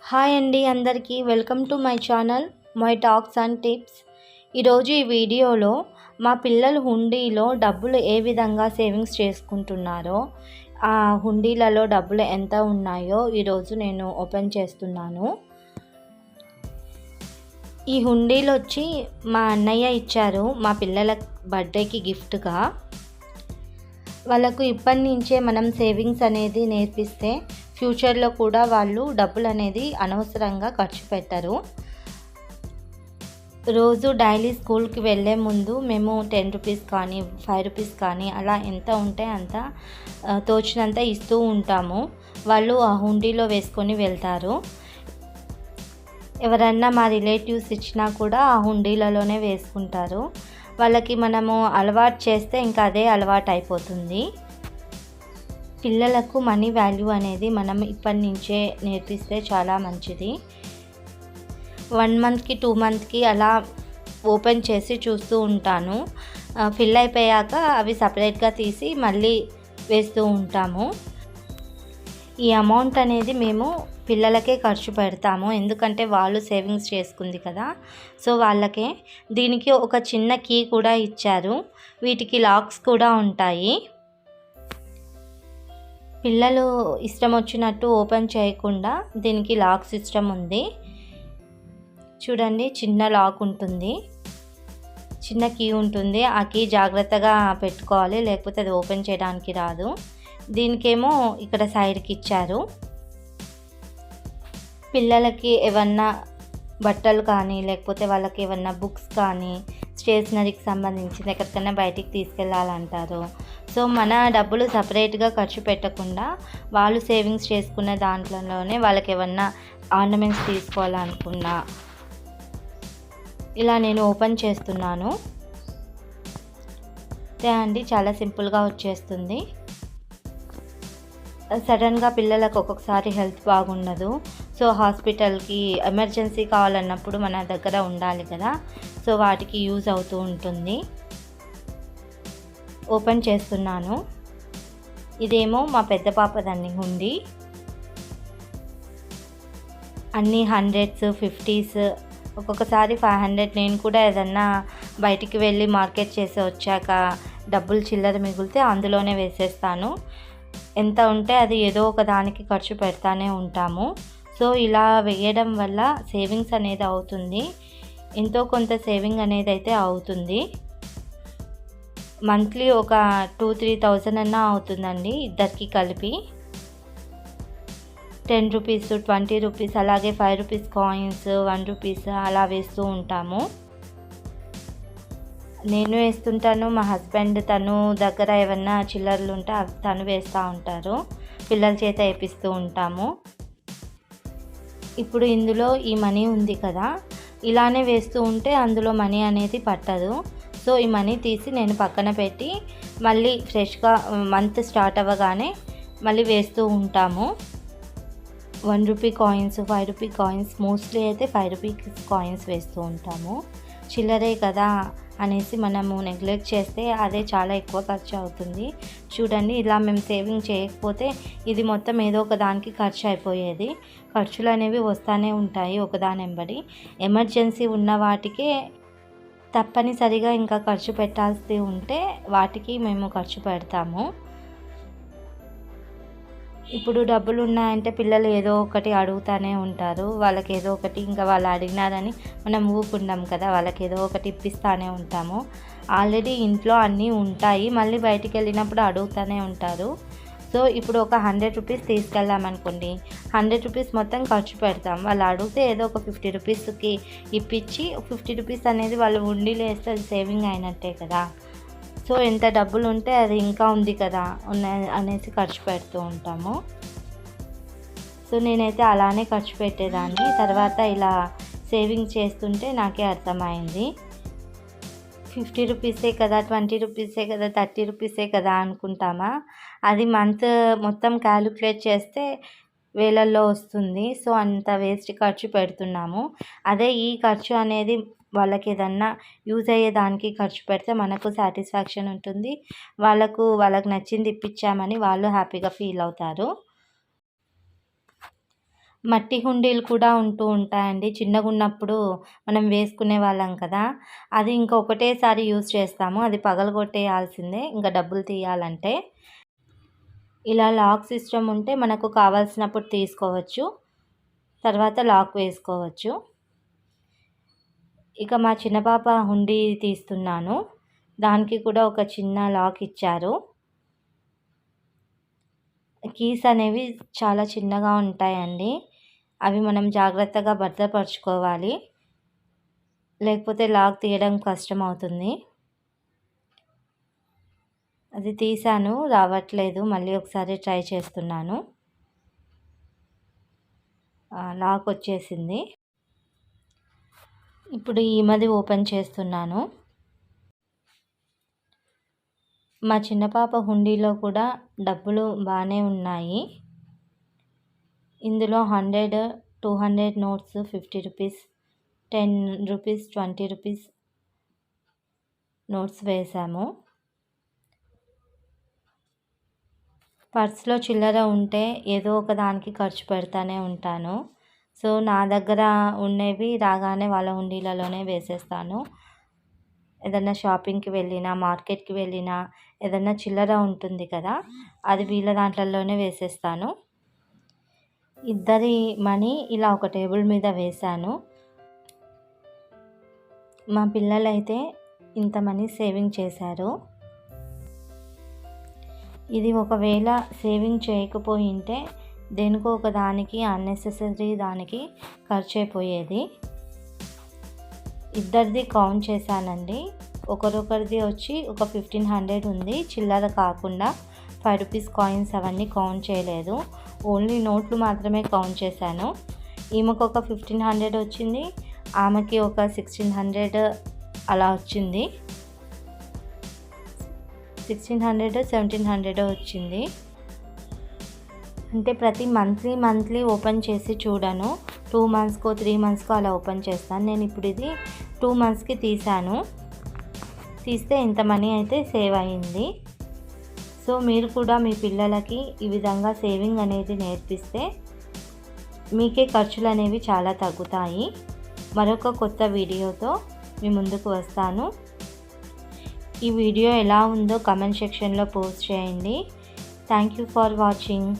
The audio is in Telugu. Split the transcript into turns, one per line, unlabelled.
హాయ్ అండి అందరికీ welcome to my channel my talks and tips. ఈరోజు ఈ వీడియోలో మా పిల్లలు హుండీలో డబ్బులు ఏ విధంగా సేవింగ్స్ చేసుకుంటున్నారో, ఆ హుండీలలో డబ్బులు ఎంత ఉన్నాయో ఈరోజు నేను ఓపెన్ చేస్తున్నాను. ఈ హుండీలు వచ్చి మా అన్నయ్య ఇచ్చారు మా పిల్లల బర్త్డేకి గిఫ్ట్గా. వాళ్ళకు ఇప్పటి నుంచే మనం సేవింగ్స్ అనేది నేర్పిస్తే ఫ్యూచర్లో కూడా వాళ్ళు డబ్బులు అనేది అనవసరంగా ఖర్చు పెట్టరు. రోజు డైలీ స్కూల్కి వెళ్ళే ముందు మేము 10 రూపీస్ కానీ 5 రూపీస్ కానీ అలా ఎంత ఉంటే అంత తోచినంత ఇస్తూ ఉంటాము. వాళ్ళు ఆ హుండీలో వేసుకొని వెళ్తారు. ఎవరన్నా మా రిలేటివ్స్ ఇచ్చినా కూడా ఆ హుండీలలోనే వేసుకుంటారు. వాళ్ళకి మనము అలవాటు చేస్తే ఇంకా అదే అలవాటు అయిపోతుంది. పిల్లలకు మనీ వాల్యూ అనేది మనం ఇప్పటి నుంచే నేర్పిస్తే చాలా మంచిది. 1 మంత్కి 2 మంత్కి అలా ఓపెన్ చేసి చూస్తూ ఉంటాను. ఫిల్ అయిపోయాక అవి సపరేట్గా తీసి మళ్ళీ వేస్తూ ఉంటాము. ఈ అమౌంట్ అనేది మేము పిల్లలకే ఖర్చు పెడతాము, ఎందుకంటే వాళ్ళు సేవింగ్స్ చేసుకుంది కదా, సో వాళ్ళకే. దీనికి ఒక చిన్న కీ కూడా ఇచ్చారు. వీటికి లాక్స్ కూడా ఉంటాయి. పిల్లలు ఇష్టం వచ్చినట్టు ఓపెన్ చేయకుండా దీనికి లాక్ సిస్టమ్ ఉంది. చూడండి, చిన్న లాక్ ఉంటుంది, చిన్న కీ ఉంటుంది. ఆ కీ జాగ్రత్తగా పెట్టుకోవాలి, లేకపోతే అది ఓపెన్ చేయడానికి రాదు. దీనికేమో ఇక్కడ సైడ్కి ఇచ్చారు. పిల్లలకి ఏమన్నా బట్టలు కానీ, లేకపోతే వాళ్ళకి ఏమన్నా బుక్స్ కానీ, స్టేషనరీకి సంబంధించి ఎక్కడికైనా బయటికి తీసుకెళ్ళాలంటారు. సో మన డబ్బులు సపరేట్గా ఖర్చు పెట్టకుండా వాళ్ళు సేవింగ్స్ చేసుకున్న దాంట్లోనే వాళ్ళకి ఏమన్నా ఆర్నమెంట్స్ తీసుకోవాలనుకున్నా ఇలా నేను ఓపెన్ చేస్తున్నాను. అండి, చాలా సింపుల్గా వచ్చేస్తుంది. సడన్గా పిల్లలకు ఒక్కొక్కసారి హెల్త్ బాగుండదు, సో హాస్పిటల్కి ఎమర్జెన్సీ కావాలన్నప్పుడు మన దగ్గర ఉండాలి కదా, సో వాటికి యూజ్ అవుతూ ఉంటుంది. ఓపెన్ చేస్తున్నాను. ఇదేమో మా పెద్ద పాపదండి హుండీ. అన్నీ 100s 50s, ఒక్కొక్కసారి 500. నేను కూడా ఏదన్నా బయటికి వెళ్ళి మార్కెట్ చేసి వచ్చాక డబ్బులు చిల్లర మిగిలితే అందులోనే వేసేస్తాను. ఎంత ఉంటే అది ఏదో ఒక దానికి ఖర్చు పెడతానే ఉంటాము. సో ఇలా వేయడం వల్ల సేవింగ్స్ అనేది అవుతుంది. ఎంతో కొంత సేవింగ్ అనేది అయితే అవుతుంది. మంత్లీ ఒక 2-3,000 అన్నా అవుతుందండి ఇద్దరికి కలిపి. 10 రూపీస్, 20 రూపీస్, అలాగే 5 రూపీస్ కాయిన్స్, 1 రూపీస్ అలా వేస్తూ ఉంటాము. నేను వేస్తుంటాను, మా హస్బెండ్ తను దగ్గర ఏమన్నా చిల్లర్లు ఉంటే అవి తను వేస్తూ ఉంటారు. పిల్లల చేత వేపిస్తూ ఉంటాము. ఇప్పుడు ఇందులో ఈ మనీ ఉంది కదా, ఇలానే వేస్తూ ఉంటే అందులో మనీ అనేది పట్టదు. సో ఈ మనీ తీసి నేను పక్కన పెట్టి మళ్ళీ ఫ్రెష్గా మంత్ స్టార్ట్ అవ్వగానే మళ్ళీ వేస్తూ ఉంటాము. 1 rupee coins, 5 rupee coins, mostly అయితే 5 రూపీ కాయిన్స్ వేస్తూ ఉంటాము. చిల్లరే కదా అనేసి మనము నెగ్లెక్ట్ చేస్తే అదే చాలా ఎక్కువ ఖర్చు అవుతుంది. చూడండి, ఇలా మేము సేవింగ్ చేయకపోతే ఇది మొత్తం ఏదో ఒక దానికి ఖర్చు అయిపోయేది. ఖర్చులు అనేవి వస్తూనే ఉంటాయి ఒకదాని వెంబడి. ఎమర్జెన్సీ ఉన్న వాటికే తప్పనిసరిగా ఇంకా ఖర్చు పెట్టాల్సి ఉంటే వాటికి మేము ఖర్చు పెడతాము. ఇప్పుడు డబ్బులు ఉన్నాయంటే పిల్లలు ఏదో ఒకటి అడుగుతూనే ఉంటారు. వాళ్ళకి ఏదో ఒకటి, ఇంకా వాళ్ళు అడిగినారని మనం ఊరుకుంటాం కదా, వాళ్ళకి ఏదో ఒకటి ఇప్పిస్తూనే ఉంటాము. ఆల్రెడీ ఇంట్లో అన్నీ ఉంటాయి, మళ్ళీ బయటికి వెళ్ళినప్పుడు అడుగుతూనే ఉంటారు. సో ఇప్పుడు ఒక 100 రూపీస్ తీసుకెళ్ళామనుకోండి, 100 రూపీస్ మొత్తం ఖర్చు పెడతాం. వాళ్ళు అడిగితే ఏదో ఒక 50 రూపీస్కి ఇప్పించి 50 రూపీస్ అనేది వాళ్ళు ఉండిలో వేస్తే అది సేవింగ్ అయినట్టే కదా. సో ఎంత డబ్బులు ఉంటే అది ఇంకా ఉంది కదా అనేసి ఖర్చు పెడుతూ ఉంటాము. సో నేనైతే అలానే ఖర్చు పెట్టేదాన్ని. తర్వాత ఇలా సేవింగ్ చేస్తుంటే నాకే అర్థమైంది. 50 రూపీసే కదా, 20 రూపీసే కదా, 30 రూపీసే కదా అనుకుంటామా, అది మంత్ మొత్తం క్యాలిక్యులేట్ చేస్తే వేలల్లో వస్తుంది. సో అంత వేస్ట్ ఖర్చు పెడుతున్నాము. అదే ఈ ఖర్చు అనేది వాళ్ళకి ఏదన్నా యూజ్ అయ్యేదానికి ఖర్చు పెడితే మనకు సాటిస్ఫాక్షన్ ఉంటుంది. వాళ్ళకు నచ్చింది ఇప్పించామని వాళ్ళు హ్యాపీగా ఫీల్ అవుతారు. మట్టి హుండీలు కూడా ఉంటూ ఉంటాయండి. చిన్నగున్నప్పుడు మనం వేసుకునే వాళ్ళం కదా! అది ఇంకా ఒకటేసారి యూజ్ చేస్తాము. అది పగలగొట్టేయాల్సిందే ఇంకా డబ్బులు తీయాలంటే. ఇలా లాక్ సిస్టమ్ ఉంటే మనకు కావాల్సినప్పుడు తీసుకోవచ్చు. తర్వాత లాక్ వేసుకోవచ్చు. ఇక మా చిన్న పాప హుండీ తీస్తున్నాను. దానికి కూడా ఒక చిన్న లాక్ ఇచ్చారు. కీస్ అనేవి చాలా చిన్నగా ఉంటాయండి. అవి మనం జాగ్రత్తగా భద్రపరుచుకోవాలి. లేకపోతే లాక్ తీయడం కష్టమవుతుంది. అది తీశాను, రావట్లేదు. మళ్ళీ ఒకసారి ట్రై చేస్తున్నాను. లాక్ వచ్చేసింది. ఇప్పుడు ఈమెది ఓపెన్ చేస్తున్నాను. మా చిన్న పాప హుండీలో కూడా డబ్బులు బాగానే ఉన్నాయి. ఇందులో 100, 200 notes, 50 rupees, 10 rupees, 20 rupees notes వేశాము. పర్స్లో చిల్లర ఉంటే ఏదో ఒక దానికి ఖర్చు పెడతానే ఉంటాను. సో నా దగ్గర ఉండేవి రాగానే వాళ్ళ హుండీలలోనే వేసేస్తాను. ఏదన్నా షాపింగ్కి వెళ్ళినా, మార్కెట్కి వెళ్ళినా ఏదన్నా చిల్లర ఉంటుంది కదా, అది వీళ్ళ దాంట్లలోనే వేసేస్తాను. ఇద్దరి మనీ ఇలా ఒక టేబుల్ మీద వేశాను. మా పిల్లలైతే ఇంత మనీ సేవింగ్ చేశారు. ఇది ఒకవేళ సేవింగ్ చేయకపోయింటే దేనికో ఒక దానికి అన్నెసెసరీ దానికి ఖర్చు అయిపోయేది. ఇద్దరిది కౌంట్ చేశానండి. ఒకరొకరిది వచ్చి ఒక 1500 ఉంది, చిల్లర కాకుండా 5 రూపీస్ కాయిన్స్ అవన్నీ కౌంట్ చేయలేదు. ఓన్లీ నోట్లు మాత్రమే కౌంట్ చేశాను. ఈమెకు ఒక 1500 వచ్చింది, ఆమెకి ఒక 1600 అలా వచ్చింది. 1600, 1700 వచ్చింది. అంటే ప్రతి మంత్లీ ఓపెన్ చేసి చూడను. 2 మంత్స్కో 3 మంత్స్కో అలా ఓపెన్ చేస్తాను. నేను ఇప్పుడు ఇది 2 మంత్స్కి తీసాను. తీస్తే ఇంత మనీ అయితే సేవ్ అయ్యింది. సో మీరు కూడా మీ పిల్లలకి ఈ విధంగా సేవింగ్ అనేది నేర్పిస్తే మీకే ఖర్చులు అనేవి చాలా తగ్గుతాయి. మరొక కొత్త వీడియోతో మీ ముందుకు వస్తాను. ఈ వీడియో ఎలా ఉందో కామెంట్ సెక్షన్లో పోస్ట్ చేయండి. Thank you for watching.